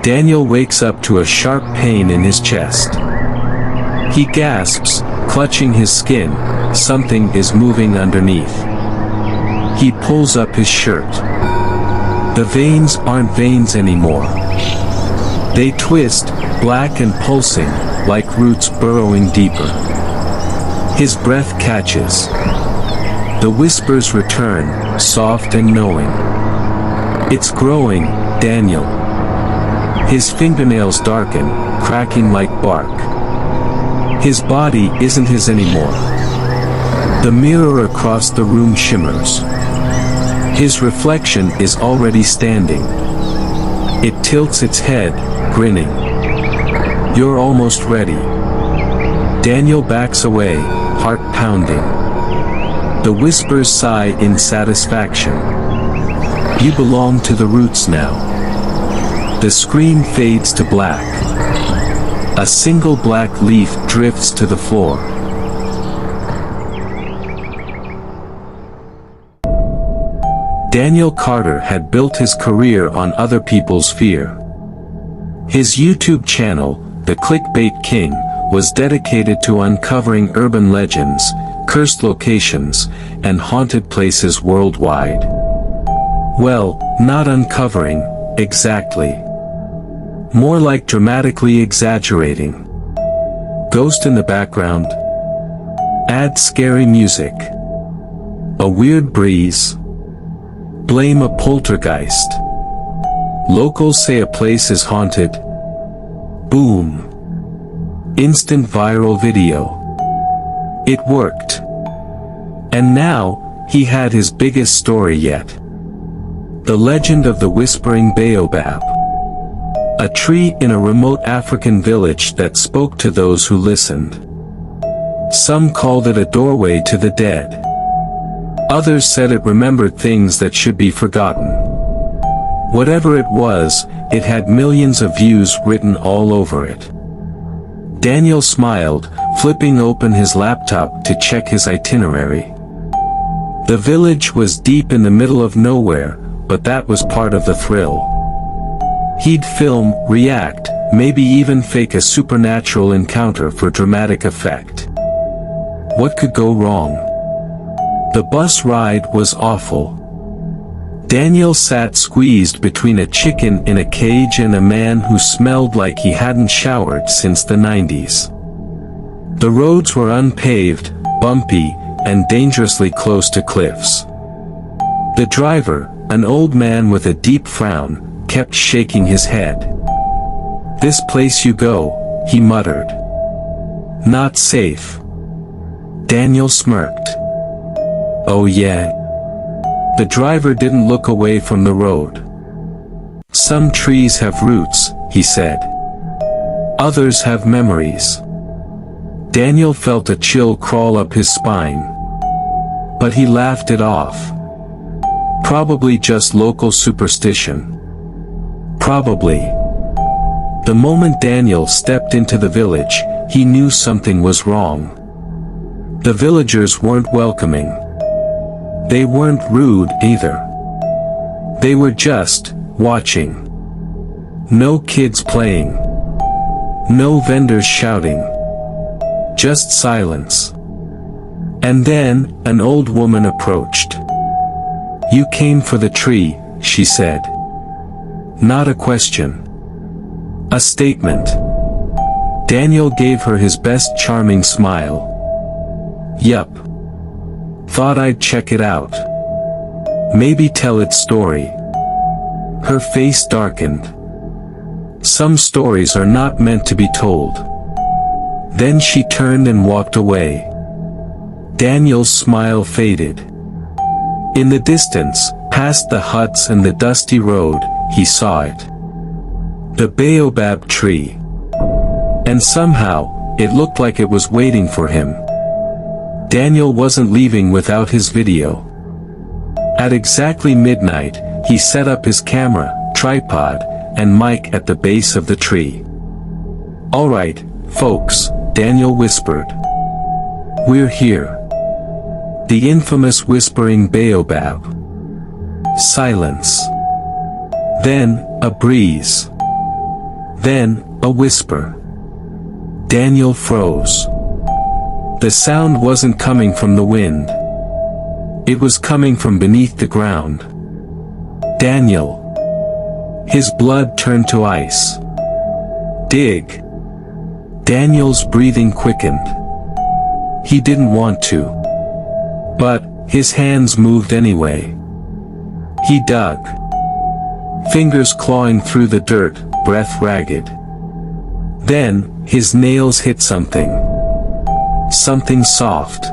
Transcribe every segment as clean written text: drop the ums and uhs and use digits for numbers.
Daniel wakes up to a sharp pain in his chest. He gasps, clutching his skin. Something is moving underneath. He pulls up his shirt. The veins aren't veins anymore. They twist, black and pulsing, like roots burrowing deeper. His breath catches. The whispers return, soft and knowing. It's growing, Daniel. His fingernails darken, cracking like bark. His body isn't his anymore. The mirror across the room shimmers. His reflection is already standing. It tilts its head, grinning. You're almost ready. Daniel backs away, heart pounding. The whispers sigh in satisfaction. You belong to the roots now. The scream fades to black. A single black leaf drifts to the floor. Daniel Carter had built his career on other people's fear. His YouTube channel, The Clickbait King, was dedicated to uncovering urban legends, cursed locations, and haunted places worldwide. Well, not uncovering, exactly. More like dramatically exaggerating. Ghost in the background. Add scary music. A weird breeze. Blame a poltergeist. Locals say a place is haunted. Boom. Instant viral video. It worked. And now, he had his biggest story yet. The legend of the whispering Baobab. A tree in a remote African village that spoke to those who listened. Some called it a doorway to the dead. Others said it remembered things that should be forgotten. Whatever it was, it had millions of views written all over it. Daniel smiled, flipping open his laptop to check his itinerary. The village was deep in the middle of nowhere, but that was part of the thrill. He'd film, react, maybe even fake a supernatural encounter for dramatic effect. What could go wrong? The bus ride was awful. Daniel sat squeezed between a chicken in a cage and a man who smelled like he hadn't showered since the 90s. The roads were unpaved, bumpy, and dangerously close to cliffs. The driver, an old man with a deep frown, kept shaking his head. "This place you go," he muttered. "Not safe." Daniel smirked. "Oh yeah?" The driver didn't look away from the road. "Some trees have roots," he said. "Others have memories." Daniel felt a chill crawl up his spine. But he laughed it off. Probably just local superstition. Probably. The moment Daniel stepped into the village, he knew something was wrong. The villagers weren't welcoming. They weren't rude either. They were just watching. No kids playing. No vendors shouting. Just silence. And then, an old woman approached. "You came for the tree," she said. Not a question. A statement. Daniel gave her his best charming smile. "Yup. Thought I'd check it out. Maybe tell its story." Her face darkened. Some stories are not meant to be told. Then she turned and walked away. Daniel's smile faded. In the distance, past the huts and the dusty road, he saw it. The Baobab tree. And somehow, it looked like it was waiting for him. Daniel wasn't leaving without his video. At exactly midnight, he set up his camera, tripod, and mic at the base of the tree. "Alright, folks," Daniel whispered. "We're here." The infamous whispering Baobab. Silence. Then, a breeze. Then, a whisper. Daniel froze. The sound wasn't coming from the wind. It was coming from beneath the ground. Daniel. His blood turned to ice. Dig. Daniel's breathing quickened. He didn't want to. But, his hands moved anyway. He dug. Fingers clawing through the dirt, breath ragged. Then, his nails hit something. Something soft.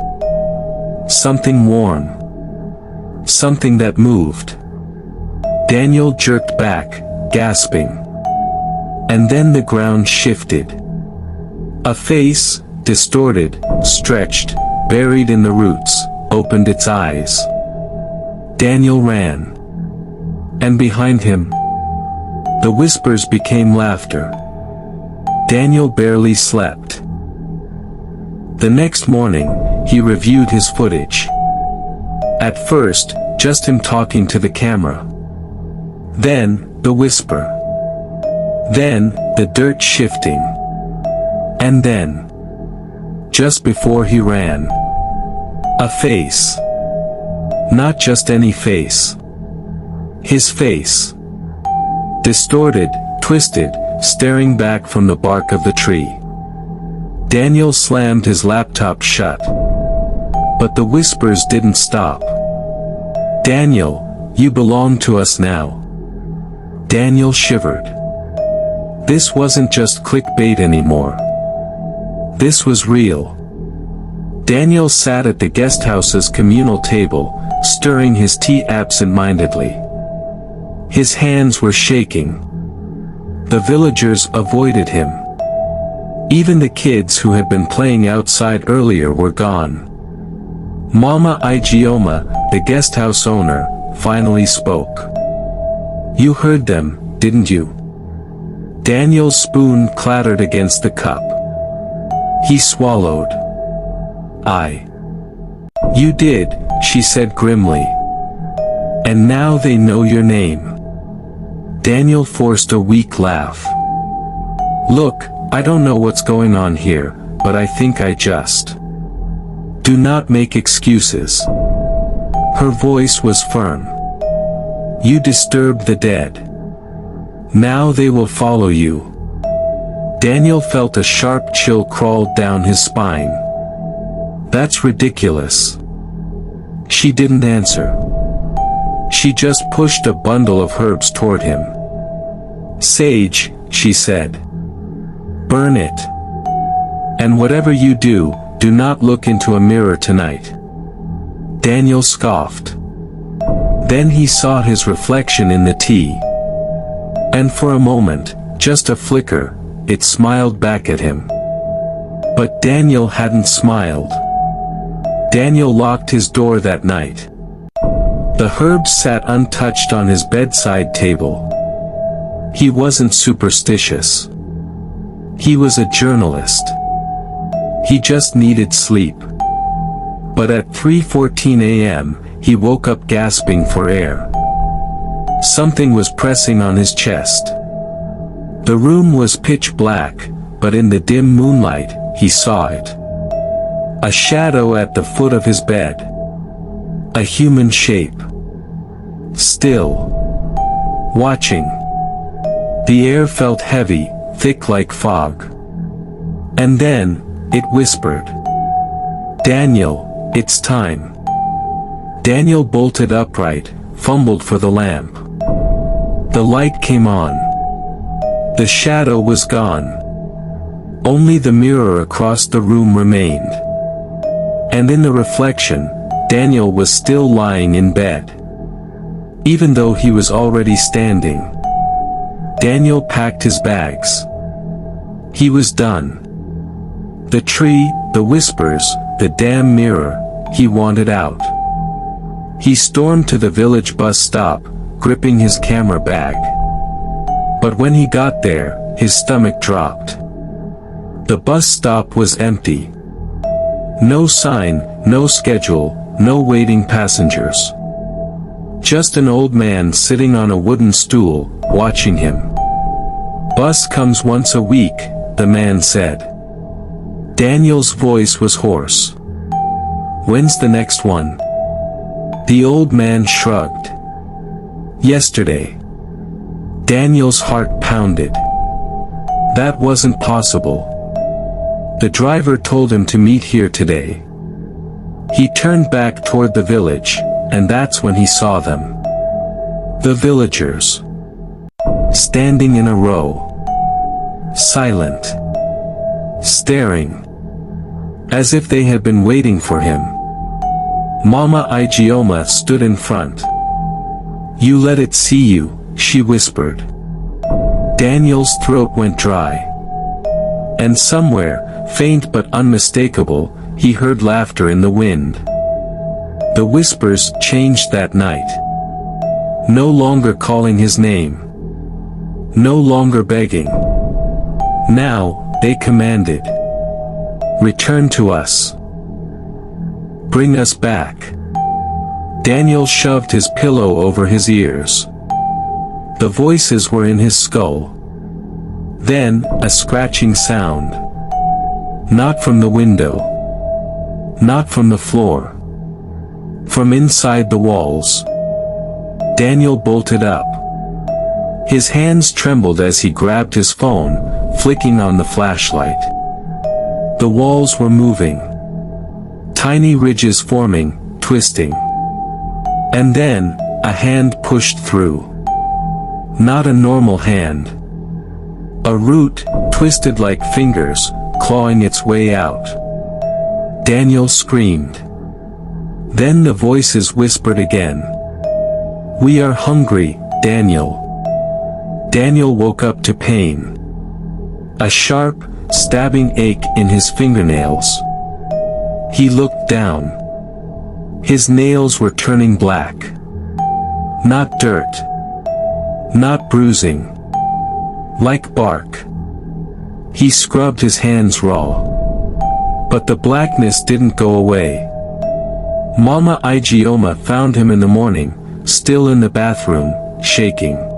Something warm. Something that moved. Daniel jerked back, gasping. And then the ground shifted. A face, distorted, stretched, buried in the roots, opened its eyes. Daniel ran. And behind him, the whispers became laughter. Daniel barely slept. The next morning, he reviewed his footage. At first, just him talking to the camera. Then, the whisper. Then, the dirt shifting. And then, just before he ran, a face. Not just any face. His face. Distorted, twisted, staring back from the bark of the tree. Daniel slammed his laptop shut. But the whispers didn't stop. Daniel, you belong to us now. Daniel shivered. This wasn't just clickbait anymore. This was real. Daniel sat at the guesthouse's communal table, stirring his tea absent-mindedly. His hands were shaking. The villagers avoided him. Even the kids who had been playing outside earlier were gone. Mama Igioma, the guesthouse owner, finally spoke. You heard them, didn't you? Daniel's spoon clattered against the cup. He swallowed. You did, she said grimly. And now they know your name. Daniel forced a weak laugh. Look, I don't know what's going on here, but I think I just. Do not make excuses. Her voice was firm. You disturbed the dead. Now they will follow you. Daniel felt a sharp chill crawl down his spine. That's ridiculous. She didn't answer. She just pushed a bundle of herbs toward him. Sage, she said. Burn it. And whatever you do, do not look into a mirror tonight. Daniel scoffed. Then he saw his reflection in the tea. And for a moment, just a flicker, it smiled back at him. But Daniel hadn't smiled. Daniel locked his door that night. The herbs sat untouched on his bedside table. He wasn't superstitious. He was a journalist. He just needed sleep. But at 3:14 a.m., he woke up gasping for air. Something was pressing on his chest. The room was pitch black, but in the dim moonlight, he saw it. A shadow at the foot of his bed. A human shape. Still. Watching. The air felt heavy, thick like fog. And then, it whispered. Daniel, it's time. Daniel bolted upright, fumbled for the lamp. The light came on. The shadow was gone. Only the mirror across the room remained. And in the reflection, Daniel was still lying in bed. Even though he was already standing. Daniel packed his bags. He was done. The tree, the whispers, the damn mirror, he wanted out. He stormed to the village bus stop, gripping his camera bag. But when he got there, his stomach dropped. The bus stop was empty. No sign, no schedule, no waiting passengers. Just an old man sitting on a wooden stool, watching him. Bus comes once a week, the man said. Daniel's voice was hoarse. When's the next one? The old man shrugged. Yesterday. Daniel's heart pounded. That wasn't possible. The driver told him to meet here today. He turned back toward the village, and that's when he saw them. The villagers. Standing in a row. Silent. Staring. As if they had been waiting for him. Mama Ijeoma stood in front. You let it see you, she whispered. Daniel's throat went dry. And somewhere, faint but unmistakable, he heard laughter in the wind. The whispers changed that night. No longer calling his name. No longer begging. Now, they commanded. Return to us. Bring us back. Daniel shoved his pillow over his ears. The voices were in his skull. Then, a scratching sound. Not from the window. Not from the floor. From inside the walls. Daniel bolted up. His hands trembled as he grabbed his phone, flicking on the flashlight. The walls were moving. Tiny ridges forming, twisting. And then, a hand pushed through. Not a normal hand. A root, twisted like fingers, clawing its way out. Daniel screamed. Then the voices whispered again. We are hungry, Daniel. Daniel woke up to pain. A sharp, stabbing ache in his fingernails. He looked down. His nails were turning black. Not dirt. Not bruising. Like bark. He scrubbed his hands raw. But the blackness didn't go away. Mama Ijeoma found him in the morning, still in the bathroom, shaking.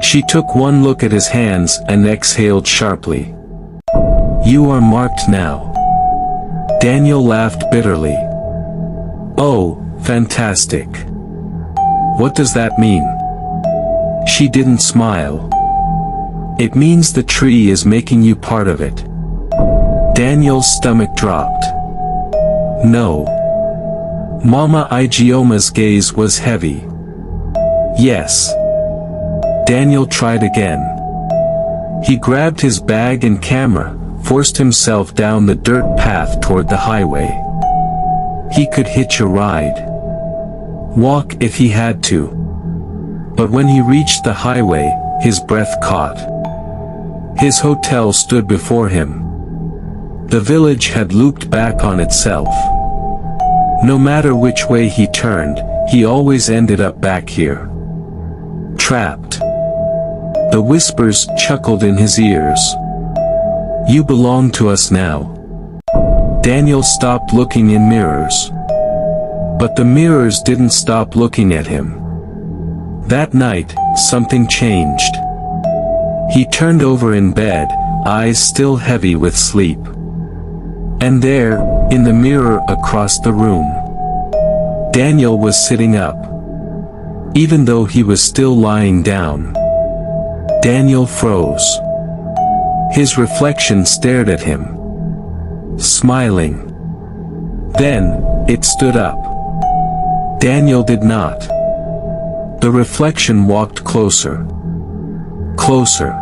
She took one look at his hands and exhaled sharply. You are marked now. Daniel laughed bitterly. Oh, fantastic. What does that mean? She didn't smile. It means the tree is making you part of it. Daniel's stomach dropped. No. Mama Ijeoma's gaze was heavy. Yes. Daniel tried again. He grabbed his bag and camera, forced himself down the dirt path toward the highway. He could hitch a ride. Walk if he had to. But when he reached the highway, his breath caught. His hotel stood before him. The village had looped back on itself. No matter which way he turned, he always ended up back here. Trapped. The whispers chuckled in his ears. You belong to us now. Daniel stopped looking in mirrors. But the mirrors didn't stop looking at him. That night, something changed. He turned over in bed, eyes still heavy with sleep. And there, in the mirror across the room, Daniel was sitting up. Even though he was still lying down. Daniel froze. His reflection stared at him. Smiling. Then, it stood up. Daniel did not. The reflection walked closer. Closer.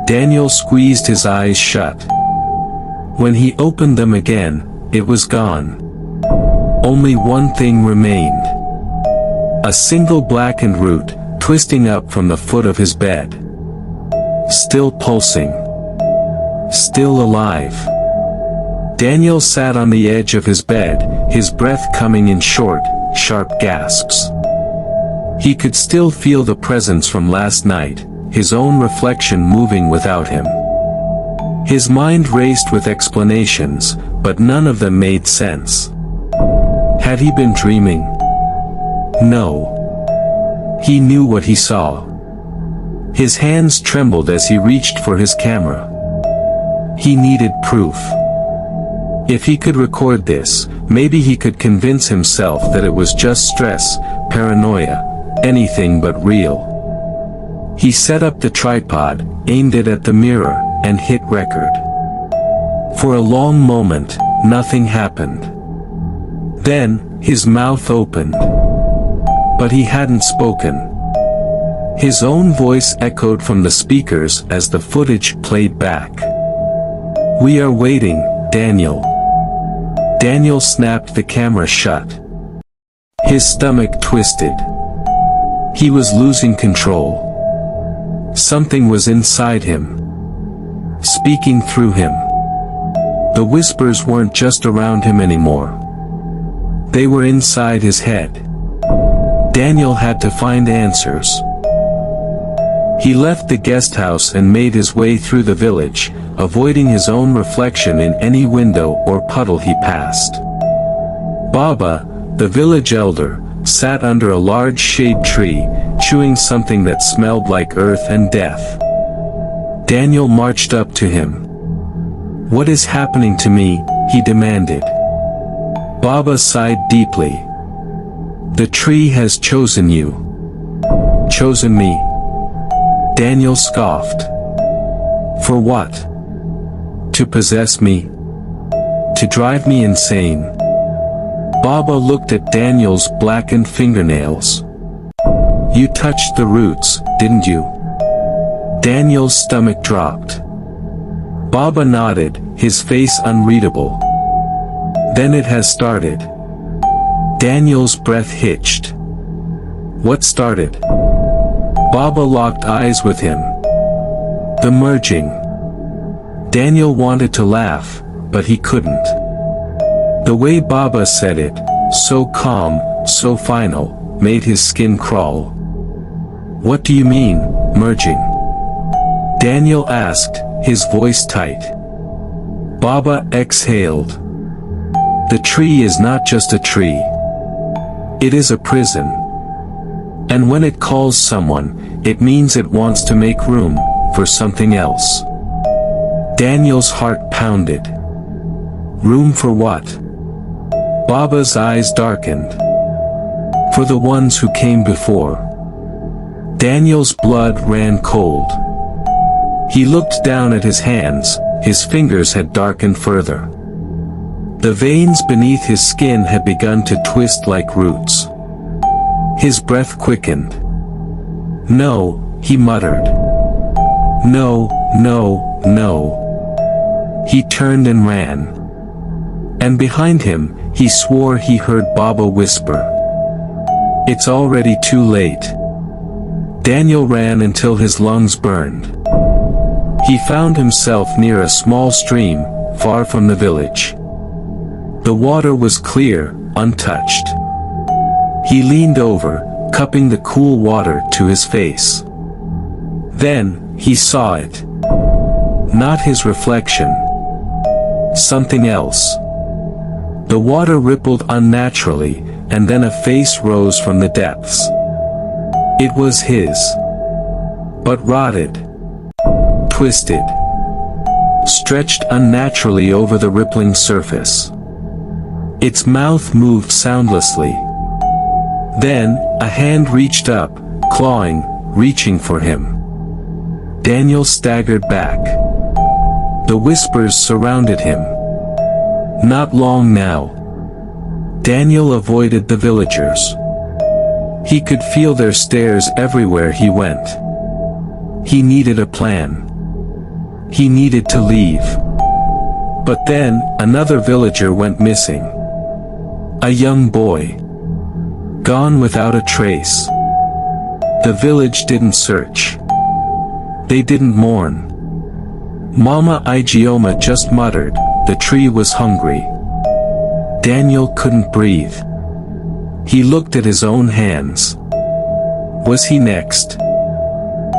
Daniel squeezed his eyes shut. When he opened them again, it was gone. Only one thing remained. A single blackened root, twisting up from the foot of his bed. Still pulsing. Still alive. Daniel sat on the edge of his bed, his breath coming in short, sharp gasps. He could still feel the presence from last night, his own reflection moving without him. His mind raced with explanations, but none of them made sense. Had he been dreaming? No. He knew what he saw. His hands trembled as he reached for his camera. He needed proof. If he could record this, maybe he could convince himself that it was just stress, paranoia, anything but real. He set up the tripod, aimed it at the mirror, and hit record. For a long moment, nothing happened. Then, his mouth opened. But he hadn't spoken. His own voice echoed from the speakers as the footage played back. "We are waiting, Daniel." Daniel snapped the camera shut. His stomach twisted. He was losing control. Something was inside him, speaking through him. The whispers weren't just around him anymore. They were inside his head. Daniel had to find answers. He left the guest house and made his way through the village, avoiding his own reflection in any window or puddle he passed. Baba, the village elder, sat under a large shade tree, chewing something that smelled like earth and death. Daniel marched up to him. "What is happening to me?" he demanded. Baba sighed deeply. "The tree has chosen you." "Chosen me?" Daniel scoffed. "For what? To possess me? To drive me insane?" Baba looked at Daniel's blackened fingernails. "You touched the roots, didn't you?" Daniel's stomach dropped. Baba nodded, his face unreadable. "Then it has started." Daniel's breath hitched. "What started?" Baba locked eyes with him. "The merging." Daniel wanted to laugh, but he couldn't. The way Baba said it, so calm, so final, made his skin crawl. "What do you mean, merging?" Daniel asked, his voice tight. Baba exhaled. "The tree is not just a tree. It is a prison. And when it calls someone, it means it wants to make room for something else." Daniel's heart pounded. Room for what? Baba's eyes darkened. For the ones who came before. Daniel's blood ran cold. He looked down at his hands, his fingers had darkened further. The veins beneath his skin had begun to twist like roots. His breath quickened. "No," he muttered. "No, no, no." He turned and ran. And behind him, he swore he heard Baba whisper. "It's already too late." Daniel ran until his lungs burned. He found himself near a small stream, far from the village. The water was clear, untouched. He leaned over, cupping the cool water to his face. Then, he saw it. Not his reflection. Something else. The water rippled unnaturally, and then a face rose from the depths. It was his. But rotted. Twisted. Stretched unnaturally over the rippling surface. Its mouth moved soundlessly. Then, a hand reached up, clawing, reaching for him. Daniel staggered back. The whispers surrounded him. Not long now. Daniel avoided the villagers. He could feel their stares everywhere he went. He needed a plan. He needed to leave. But then, another villager went missing. A young boy. Gone without a trace. The village didn't search. They didn't mourn. Mama Igioma just muttered, the tree was hungry. Daniel couldn't breathe. He looked at his own hands. Was he next?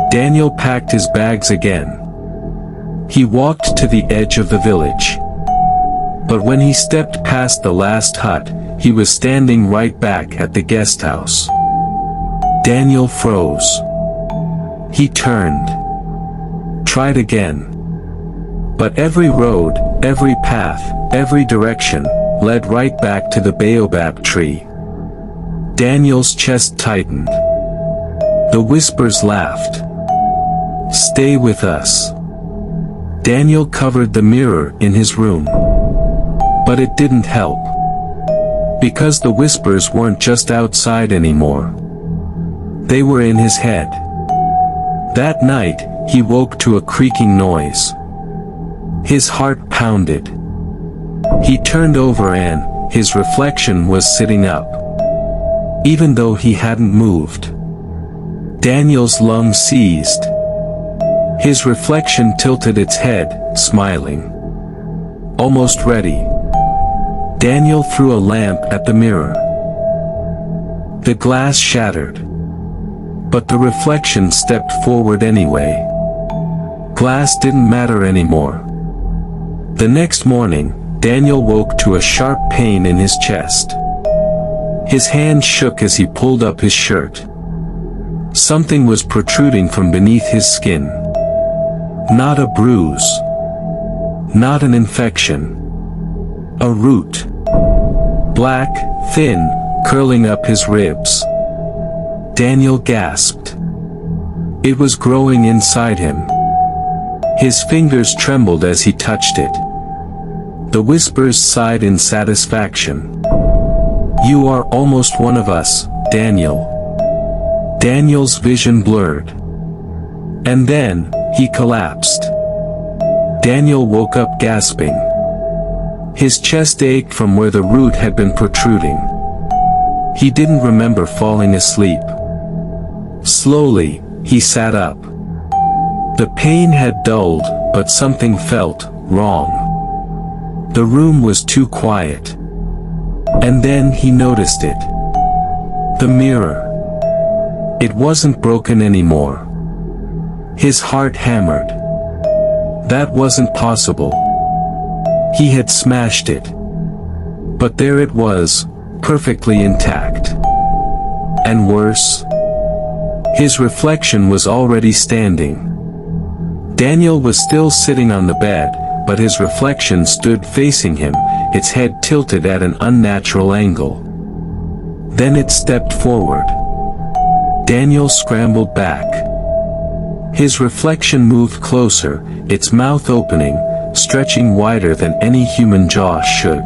Daniel packed his bags again. He walked to the edge of the village. But when he stepped past the last hut, he was standing right back at the guest house. Daniel froze. He turned. Tried again. But every road, every path, every direction, led right back to the baobab tree. Daniel's chest tightened. The whispers laughed. "Stay with us." Daniel covered the mirror in his room. But it didn't help. Because the whispers weren't just outside anymore. They were in his head. That night, he woke to a creaking noise. His heart pounded. He turned over and his reflection was sitting up. Even though he hadn't moved. Daniel's lungs seized. His reflection tilted its head, smiling. Almost ready. Daniel threw a lamp at the mirror. The glass shattered. But the reflection stepped forward anyway. Glass didn't matter anymore. The next morning, Daniel woke to a sharp pain in his chest. His hand shook as he pulled up his shirt. Something was protruding from beneath his skin. Not a bruise. Not an infection. A root. Black, thin, curling up his ribs. Daniel gasped. It was growing inside him. His fingers trembled as he touched it. The whispers sighed in satisfaction. "You are almost one of us, Daniel." Daniel's vision blurred. And then, he collapsed. Daniel woke up gasping. His chest ached from where the root had been protruding. He didn't remember falling asleep. Slowly, he sat up. The pain had dulled, but something felt wrong. The room was too quiet. And then he noticed it. The mirror. It wasn't broken anymore. His heart hammered. That wasn't possible. He had smashed it. But there it was, perfectly intact. And worse, his reflection was already standing. Daniel was still sitting on the bed, but his reflection stood facing him, its head tilted at an unnatural angle. Then it stepped forward. Daniel scrambled back. His reflection moved closer, its mouth opening, stretching wider than any human jaw should.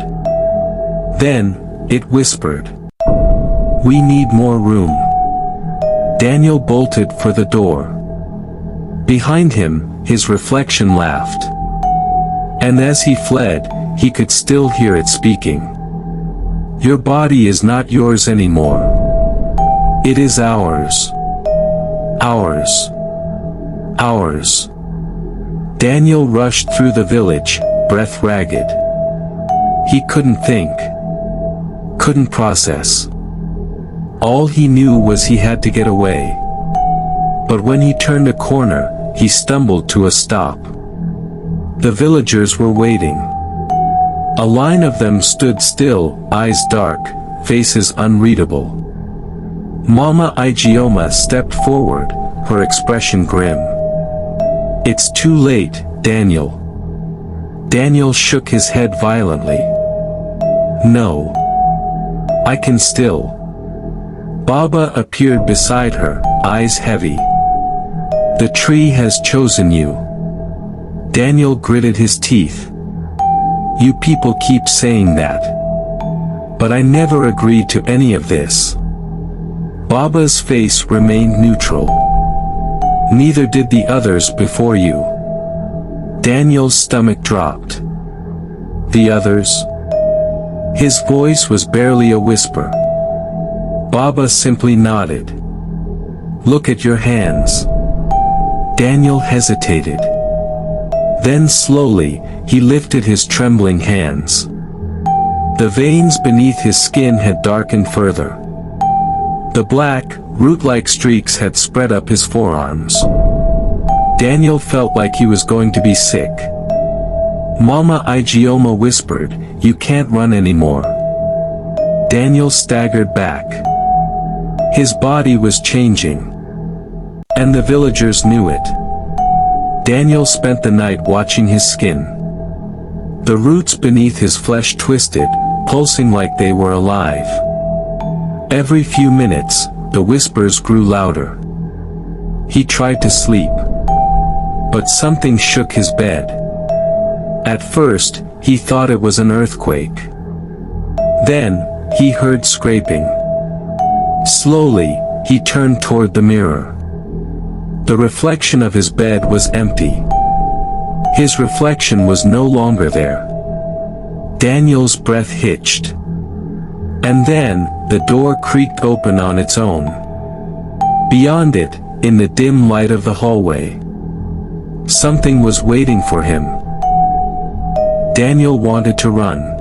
Then, it whispered. "We need more room." Daniel bolted for the door. Behind him, his reflection laughed. And as he fled, he could still hear it speaking. "Your body is not yours anymore. It is ours. Ours. Ours." Daniel rushed through the village, breath ragged. He couldn't think. Couldn't process. All he knew was he had to get away. But when he turned a corner, he stumbled to a stop. The villagers were waiting. A line of them stood still, eyes dark, faces unreadable. Mama Ijeoma stepped forward, her expression grim. "It's too late, Daniel." Daniel shook his head violently. "No. I can still." Baba appeared beside her, eyes heavy. "The tree has chosen you." Daniel gritted his teeth. "You people keep saying that. But I never agreed to any of this." Baba's face remained neutral. "Neither did the others before you." Daniel's stomach dropped. "The others?" His voice was barely a whisper. Baba simply nodded. "Look at your hands." Daniel hesitated. Then slowly, he lifted his trembling hands. The veins beneath his skin had darkened further. The black, root-like streaks had spread up his forearms. Daniel felt like he was going to be sick. Mama Ijeoma whispered, "You can't run anymore." Daniel staggered back. His body was changing. And the villagers knew it. Daniel spent the night watching his skin. The roots beneath his flesh twisted, pulsing like they were alive. Every few minutes, the whispers grew louder. He tried to sleep, but something shook his bed. At first, he thought it was an earthquake. Then, he heard scraping. Slowly, he turned toward the mirror. The reflection of his bed was empty. His reflection was no longer there. Daniel's breath hitched. And then, the door creaked open on its own. Beyond it, in the dim light of the hallway, something was waiting for him. Daniel wanted to run.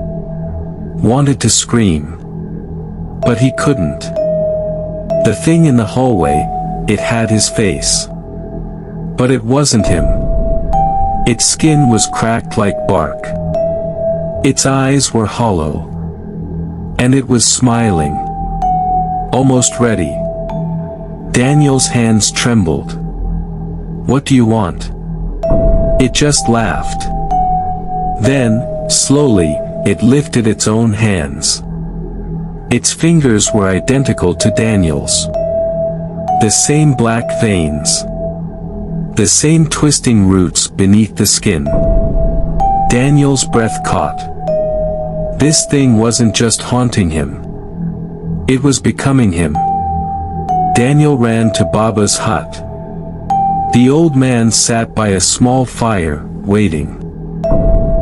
Wanted to scream. But he couldn't. The thing in the hallway, it had his face. But it wasn't him. Its skin was cracked like bark. Its eyes were hollow. And it was smiling. Almost ready. Daniel's hands trembled. "What do you want?" It just laughed. Then, slowly, it lifted its own hands. Its fingers were identical to Daniel's. The same black veins. The same twisting roots beneath the skin. Daniel's breath caught. This thing wasn't just haunting him. It was becoming him. Daniel ran to Baba's hut. The old man sat by a small fire, waiting.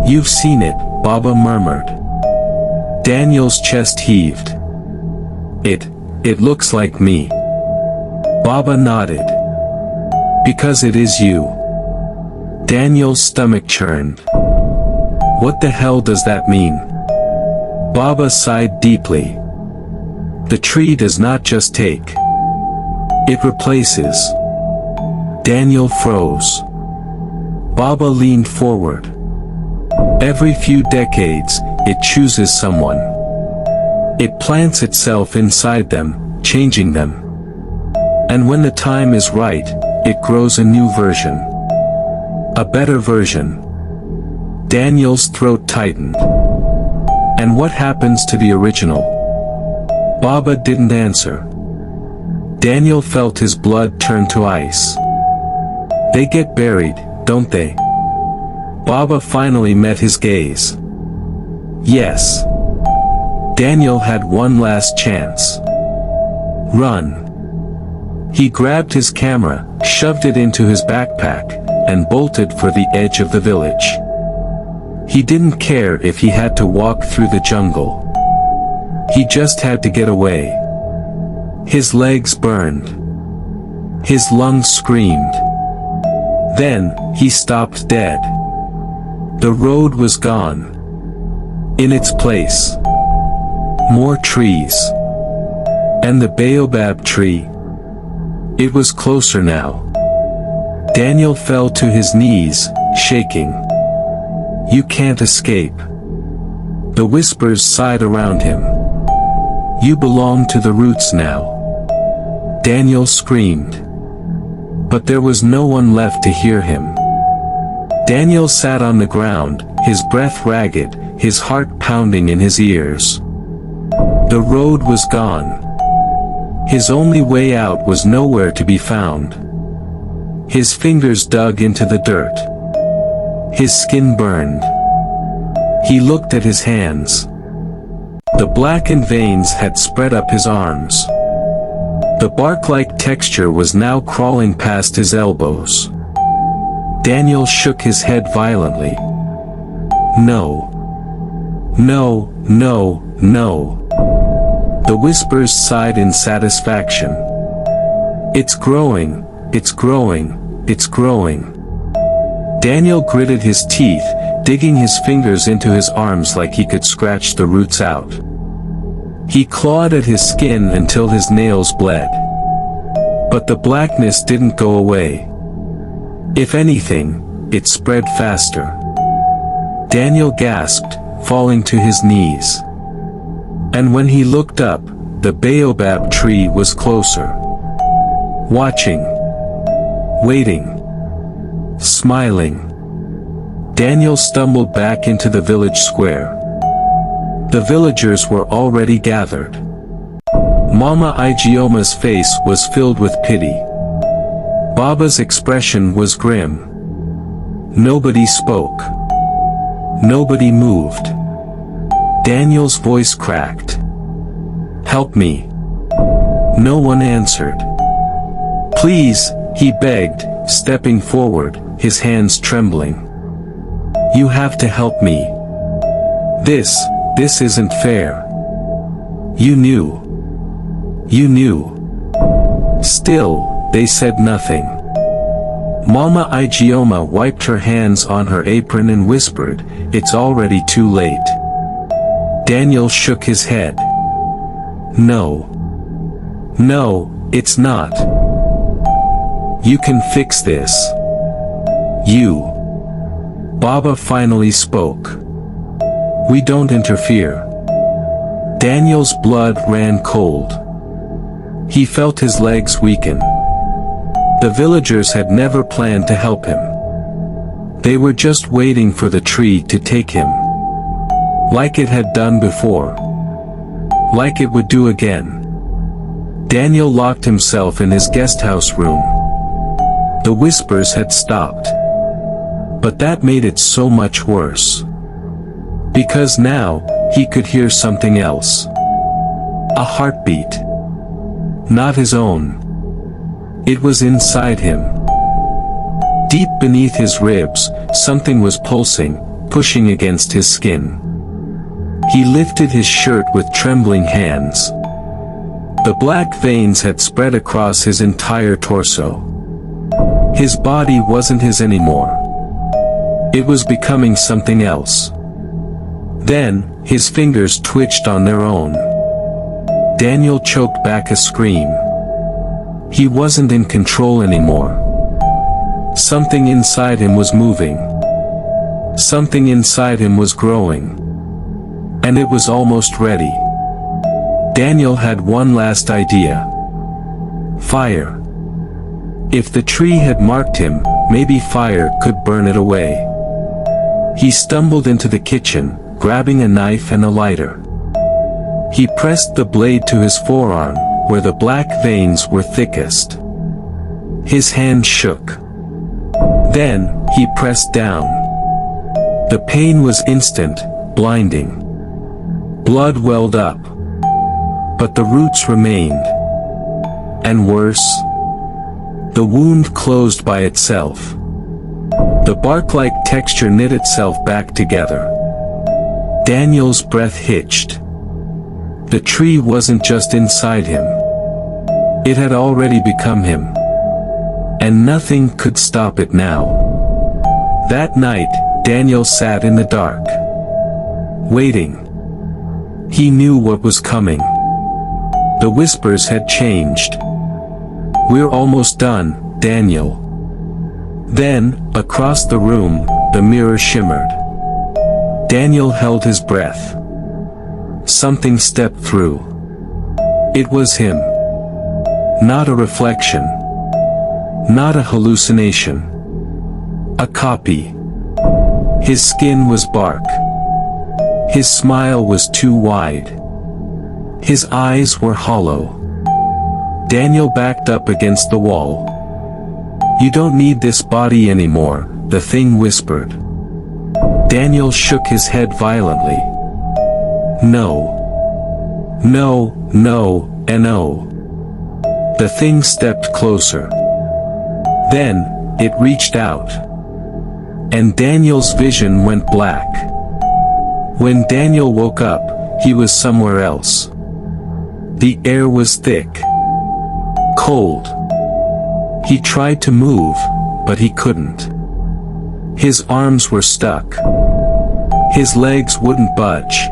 "You've seen it," Baba murmured. Daniel's chest heaved. It looks like me." Baba nodded. "Because it is you." Daniel's stomach churned. "What the hell does that mean?" Baba sighed deeply. "The tree does not just take. It replaces." Daniel froze. Baba leaned forward. "Every few decades, it chooses someone. It plants itself inside them, changing them. And when the time is right, it grows a new version. A better version." Daniel's throat tightened. "And what happens to the original?" Baba didn't answer. Daniel felt his blood turn to ice. "They get buried, don't they?" Baba finally met his gaze. "Yes." Daniel had one last chance. "Run." He grabbed his camera, shoved it into his backpack, and bolted for the edge of the village. He didn't care if he had to walk through the jungle. He just had to get away. His legs burned. His lungs screamed. Then, he stopped dead. The road was gone. In its place, more trees. And the Baobab tree. It was closer now. Daniel fell to his knees, shaking. "You can't escape." The whispers sighed around him. "You belong to the roots now." Daniel screamed. But there was no one left to hear him. Daniel sat on the ground, his breath ragged, his heart pounding in his ears. The road was gone. His only way out was nowhere to be found. His fingers dug into the dirt. His skin burned. He looked at his hands. The blackened veins had spread up his arms. The bark-like texture was now crawling past his elbows. Daniel shook his head violently. "No. No, no, no." The whispers sighed in satisfaction. "It's growing, it's growing, it's growing." Daniel gritted his teeth, digging his fingers into his arms like he could scratch the roots out. He clawed at his skin until his nails bled. But the blackness didn't go away. If anything, it spread faster. Daniel gasped, falling to his knees. And when he looked up, the Baobab tree was closer. Watching. waiting, smiling. Daniel stumbled back into the village square. The villagers were already gathered. Mama Igioma's face was filled with pity. Baba's expression was grim. Nobody spoke. Nobody moved. Daniel's voice cracked. "Help me." No one answered. "Please," he begged, stepping forward, his hands trembling. "You have to help me. This isn't fair. You knew. You knew." Still, they said nothing. Mama Igioma wiped her hands on her apron and whispered, "It's already too late." Daniel shook his head. "No. No, it's not. You can fix this. You." Baba finally spoke. "We don't interfere." Daniel's blood ran cold. He felt his legs weaken. The villagers had never planned to help him. They were just waiting for the tree to take him. Like it had done before. Like it would do again. Daniel locked himself in his guesthouse room. The whispers had stopped. But that made it so much worse. Because now, he could hear something else. A heartbeat. Not his own. It was inside him. Deep beneath his ribs, something was pulsing, pushing against his skin. He lifted his shirt with trembling hands. The black veins had spread across his entire torso. His body wasn't his anymore. It was becoming something else. Then, his fingers twitched on their own. Daniel choked back a scream. He wasn't in control anymore. Something inside him was moving. Something inside him was growing. And it was almost ready. Daniel had one last idea. Fire. If the tree had marked him, maybe fire could burn it away. He stumbled into the kitchen, grabbing a knife and a lighter. He pressed the blade to his forearm, where the black veins were thickest. His hand shook. Then, he pressed down. The pain was instant, blinding. Blood welled up. But the roots remained. And worse, the wound closed by itself. The bark-like texture knit itself back together. Daniel's breath hitched. The tree wasn't just inside him. It had already become him. And nothing could stop it now. That night, Daniel sat in the dark. Waiting. He knew what was coming. The whispers had changed. "We're almost done, Daniel." Then, across the room, the mirror shimmered. Daniel held his breath. Something stepped through. It was him. Not a reflection. Not a hallucination. A copy. His skin was bark. His smile was too wide. His eyes were hollow. Daniel backed up against the wall. "You don't need this body anymore," the thing whispered. Daniel shook his head violently. "No. No, no, and no." The thing stepped closer. Then, it reached out. And Daniel's vision went black. When Daniel woke up, he was somewhere else. The air was thick. Cold. He tried to move, but he couldn't. His arms were stuck. His legs wouldn't budge.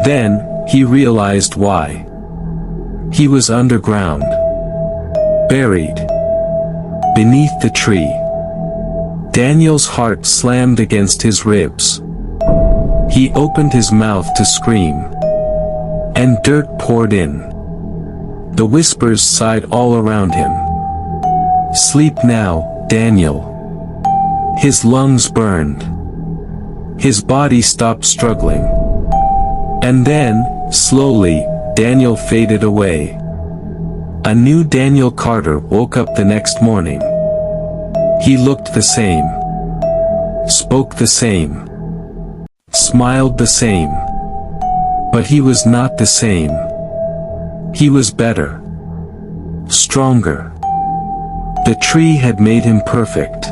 Then, he realized why. He was underground. Buried. Beneath the tree. Daniel's heart slammed against his ribs. He opened his mouth to scream. And dirt poured in. The whispers sighed all around him. Sleep now, Daniel. His lungs burned. His body stopped struggling. And then, slowly, Daniel faded away. A new Daniel Carter woke up the next morning. He looked the same. Spoke the same. Smiled the same. But he was not the same. He was better. Stronger. The tree had made him perfect.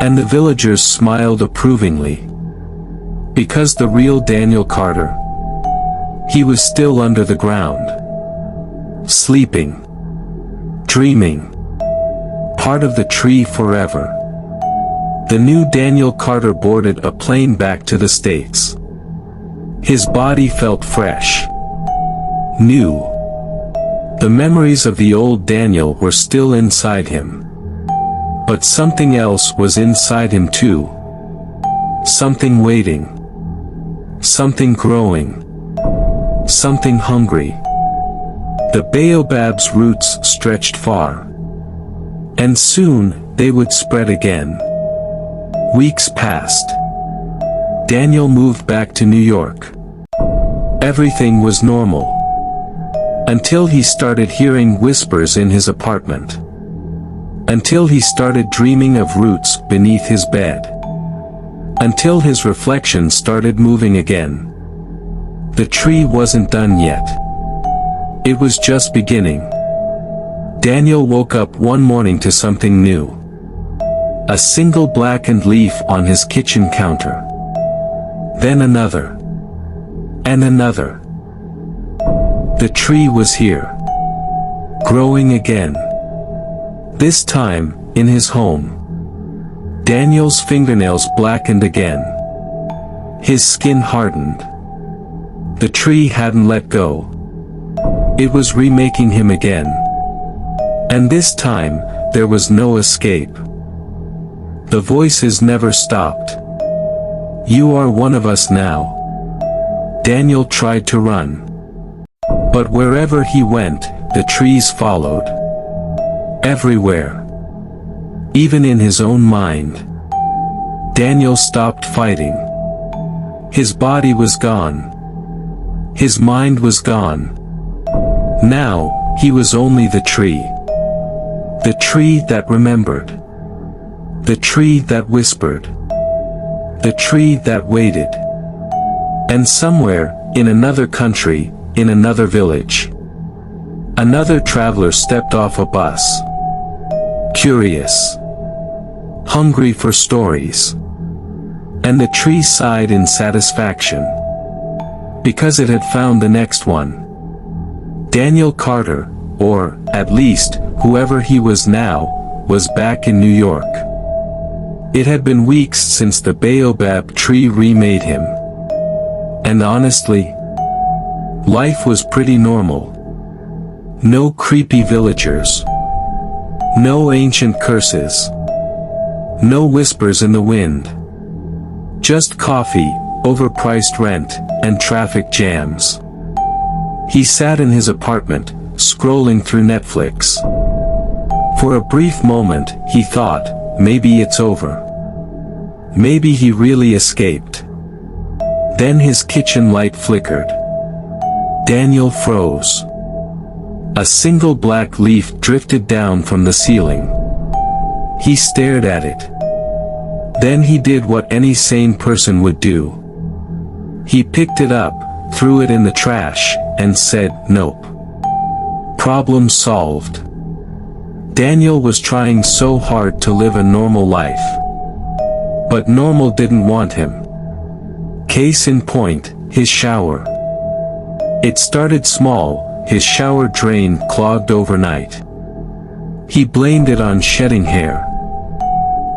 And the villagers smiled approvingly. Because the real Daniel Carter, he was still under the ground. Sleeping. Dreaming. Part of the tree forever. The new Daniel Carter boarded a plane back to the States. His body felt fresh. New. The memories of the old Daniel were still inside him. But something else was inside him too. Something waiting. Something growing. Something hungry. The baobab's roots stretched far. And soon, they would spread again. Weeks passed. Daniel moved back to New York. Everything was normal. Until he started hearing whispers in his apartment. Until he started dreaming of roots beneath his bed. Until his reflection started moving again. The tree wasn't done yet. It was just beginning. Daniel woke up one morning to something new. A single blackened leaf on his kitchen counter. Then another. And another. The tree was here. Growing again. This time, in his home. Daniel's fingernails blackened again. His skin hardened. The tree hadn't let go. It was remaking him again. And this time, there was no escape. The voices never stopped. You are one of us now. Daniel tried to run. But wherever he went, the trees followed. Everywhere. Even in his own mind. Daniel stopped fighting. His body was gone. His mind was gone. Now, he was only the tree. The tree that remembered. The tree that whispered. The tree that waited. And somewhere, in another country, in another village, another traveler stepped off a bus. Curious. Hungry for stories. And the tree sighed in satisfaction. Because it had found the next one. Daniel Carter, or, at least, whoever he was now, was back in New York. It had been weeks since the baobab tree remade him. And honestly, life was pretty normal. No creepy villagers. No ancient curses. No whispers in the wind. Just coffee, overpriced rent, and traffic jams. He sat in his apartment, scrolling through Netflix. For a brief moment, he thought, maybe it's over. Maybe he really escaped. Then his kitchen light flickered. Daniel froze. A single black leaf drifted down from the ceiling. He stared at it. Then he did what any sane person would do. He picked it up, threw it in the trash, and said, nope. Problem solved. Daniel was trying so hard to live a normal life. But normal didn't want him. Case in point, his shower. It started small, his shower drain clogged overnight. He blamed it on shedding hair.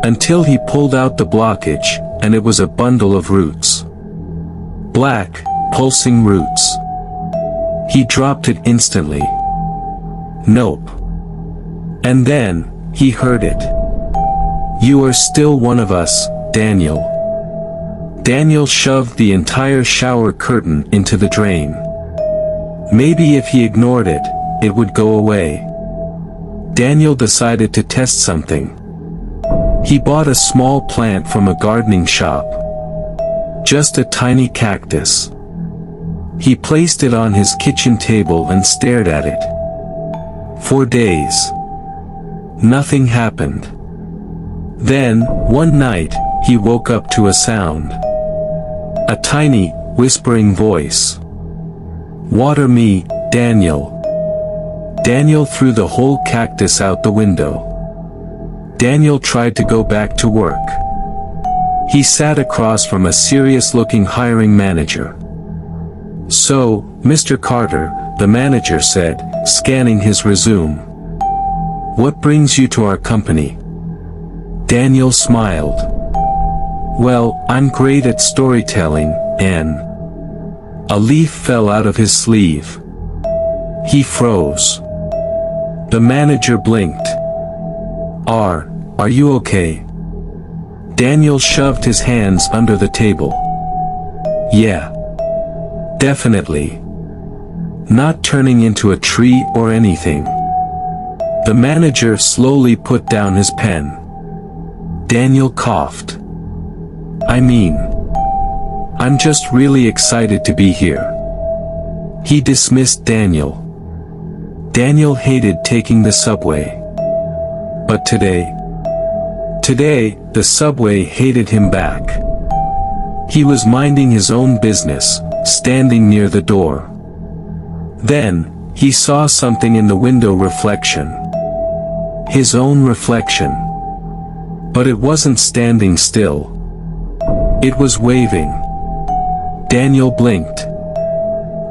Until he pulled out the blockage, and it was a bundle of roots. Black, pulsing roots. He dropped it instantly. Nope. And then, he heard it. You are still one of us, Daniel. Daniel shoved the entire shower curtain into the drain. Maybe if he ignored it, it would go away. Daniel decided to test something. He bought a small plant from a gardening shop. Just a tiny cactus. He placed it on his kitchen table and stared at it. For days. Nothing happened. Then, one night, he woke up to a sound. A tiny, whispering voice. "Water me, Daniel." Daniel threw the whole cactus out the window. Daniel tried to go back to work. He sat across from a serious-looking hiring manager. "So, Mr. Carter," the manager said, scanning his resume. "What brings you to our company?" Daniel smiled. "Well, I'm great at storytelling, and..." A leaf fell out of his sleeve. He froze. The manager blinked. Are you okay?" Daniel shoved his hands under the table. "Yeah. Definitely. Not turning into a tree or anything." The manager slowly put down his pen. Daniel coughed. I'm just really excited to be here." He dismissed Daniel. Daniel hated taking the subway. But today, the subway hated him back. He was minding his own business, standing near the door. Then, he saw something in the window reflection. His own reflection. But it wasn't standing still. It was waving. Daniel blinked.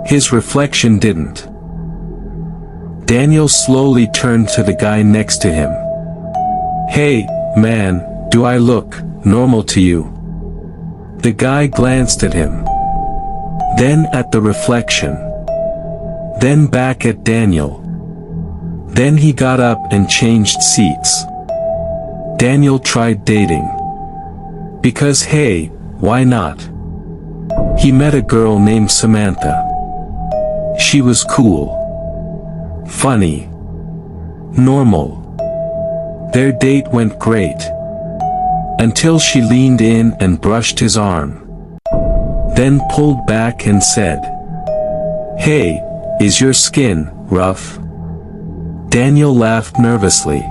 His reflection didn't. Daniel slowly turned to the guy next to him. "Hey, man, do I look normal to you?" The guy glanced at him. Then at the reflection. Then back at Daniel. Then he got up and changed seats. Daniel tried dating. Because hey, why not? He met a girl named Samantha. She was cool. Funny. Normal. Their date went great. Until she leaned in and brushed his arm. Then pulled back and said, "Hey, is your skin rough?" Daniel laughed nervously.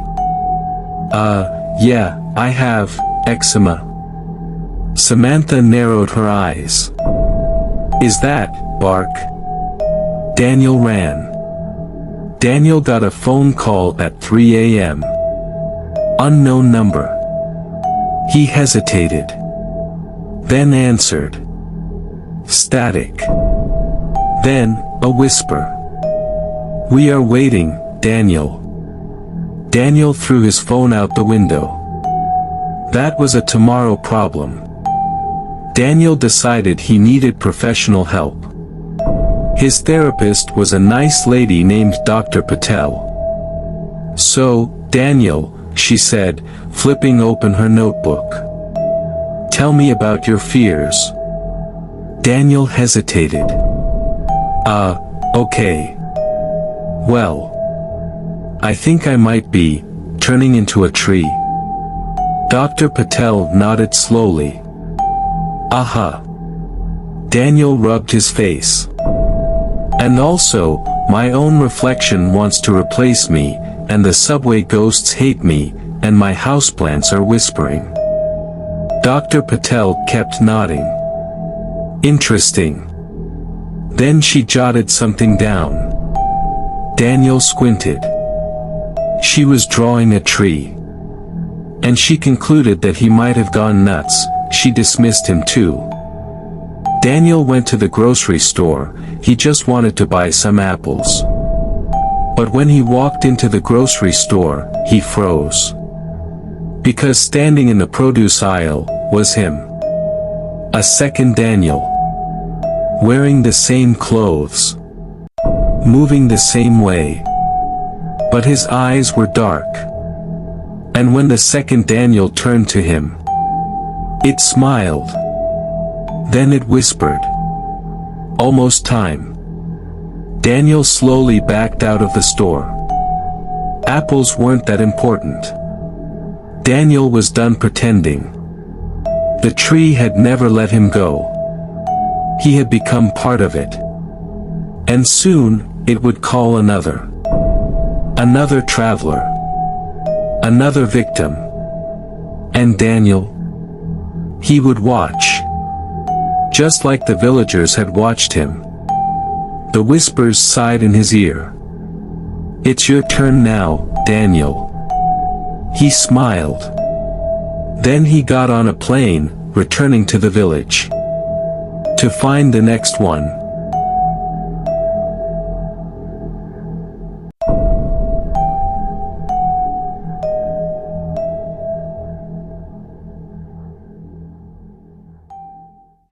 Yeah, I have eczema." Samantha narrowed her eyes. "Is that bark?" Daniel ran. Daniel got a phone call at 3 a.m. Unknown number. He hesitated. Then answered. Static. Then, a whisper. "We are waiting, Daniel." Daniel threw his phone out the window. That was a tomorrow problem. Daniel decided he needed professional help. His therapist was a nice lady named Dr. Patel. "So, Daniel," she said, flipping open her notebook. "Tell me about your fears." Daniel hesitated. Okay. "Well, I think I might be turning into a tree." Dr. Patel nodded slowly. "Aha." Daniel rubbed his face. "And also, my own reflection wants to replace me, and the subway ghosts hate me, and my houseplants are whispering." Dr. Patel kept nodding. "Interesting." Then she jotted something down. Daniel squinted. She was drawing a tree. And she concluded that he might have gone nuts. She dismissed him too. Daniel went to the grocery store. He just wanted to buy some apples. But when he walked into the grocery store, he froze. Because standing in the produce aisle was him. A second Daniel. Wearing the same clothes. Moving the same way. But his eyes were dark. And when the second Daniel turned to him, it smiled. Then it whispered. Almost time. Daniel slowly backed out of the store. Apples weren't that important. Daniel was done pretending. The tree had never let him go. He had become part of it. And soon, it would call another. Another traveler. Another victim. And Daniel? He would watch. Just like the villagers had watched him. The whispers sighed in his ear. "It's your turn now, Daniel." He smiled. Then he got on a plane, returning to the village. To find the next one.